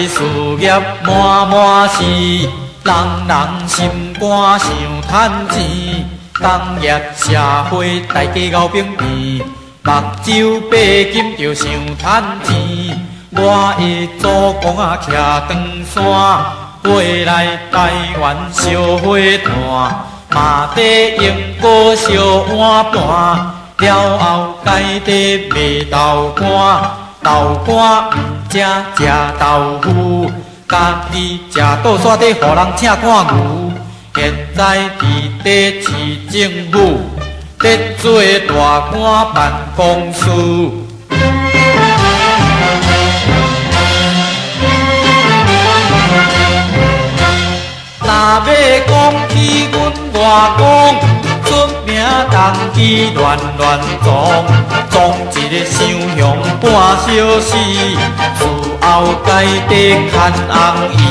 事业满满是，人人心肝想趁钱。工业社会大家熬平平，目睭白金就想趁钱。我的祖公啊，徛长山，回来台湾烧火炭，嘛得用过烧碗盘。了后家己卖豆干，豆干毋食食豆腐，家己食倒煞底，互人请看牛。现在伫底市政府，伫做大官办公室。若要讲起阮外公，出名当机乱乱撞，撞一个想向半小时，事后家己牵红衣，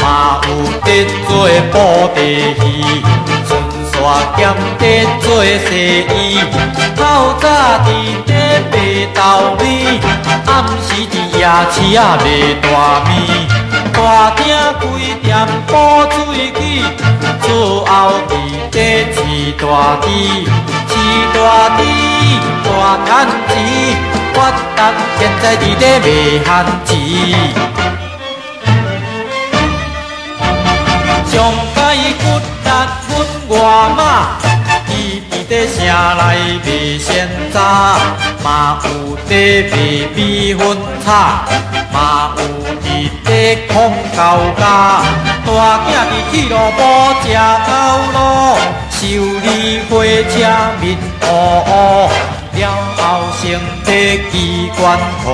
嘛有得做布袋戏，顺线兼得做西医。透早伫底卖豆米，暗时伫夜市啊卖大面。大厅开店补水起，此后伫底饲大猪，饲大猪大赚钱，我等现在伫底卖番薯。上解骨力阮外妈，伊伫底城内卖鲜渣，嘛有伫卖米粉炒，嘛有伫底控高价。大囝伫铁路埔食头路，修理火车面乌乌，了后升得机关库，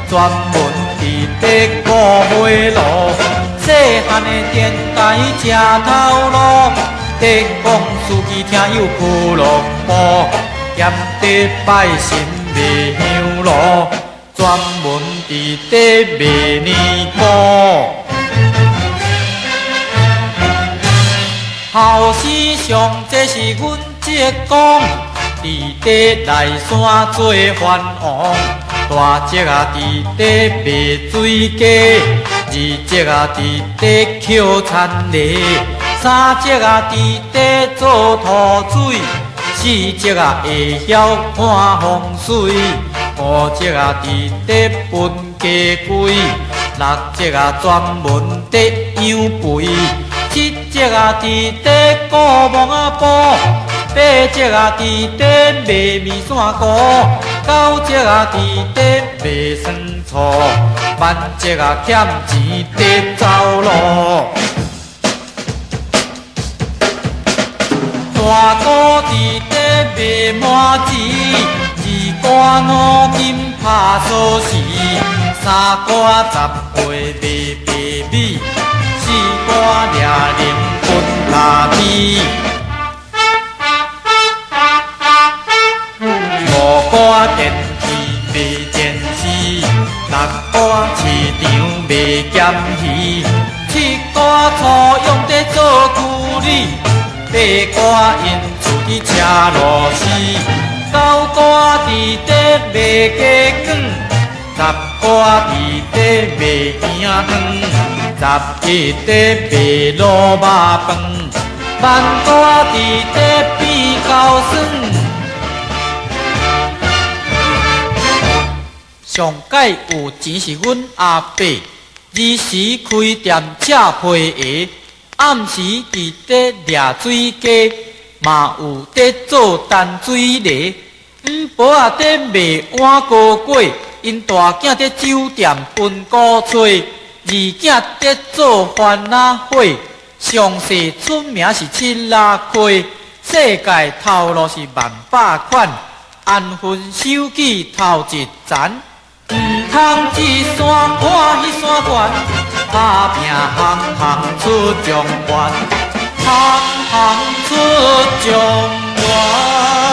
专门伫底顾火炉。细汉的电台吃头路，地公司机听有俱乐部，兼地拜神卖香炉，专门伫底卖年糕。后生上这是阮浙公，伫底内山做番王。大姐啊，伫底卖水鸡；二姐啊，伫底捡田螺；三姐啊，伫底做土水；四姐啊，会晓看风水；五姐啊，伫底分家规；六姐啊，专门伫养肥；七姐啊，伫底顾忙啊布；八姐啊，伫底卖面线糊；九姐啊，伫底卖酸醋；万姐啊，欠钱得走路。大哥伫底卖麻糍，二哥五金拍锁匙，三哥10岁卖白米，四哥掠零分打底。五哥电器卖电视，六哥市场卖咸鱼，七哥初用在做旧理，八哥因厝伫车螺丝，九哥伫底卖鸡卷，十哥伫底卖羹汤，11底卖卤肉饭，万哥伫底变高酸。上届有钱是阮阿伯，日时开店吃皮鞋，暗时伫底掠水鸡，嘛有伫做淡水螺。婆仔伫卖碗糕粿，因大囝伫酒店分鼓吹，二囝伫做番仔火。上世出名是七拉开，世界头路是万把款，安分守己头一层。毋通一山看迄山悬，打拼行行出状元，行行出状元。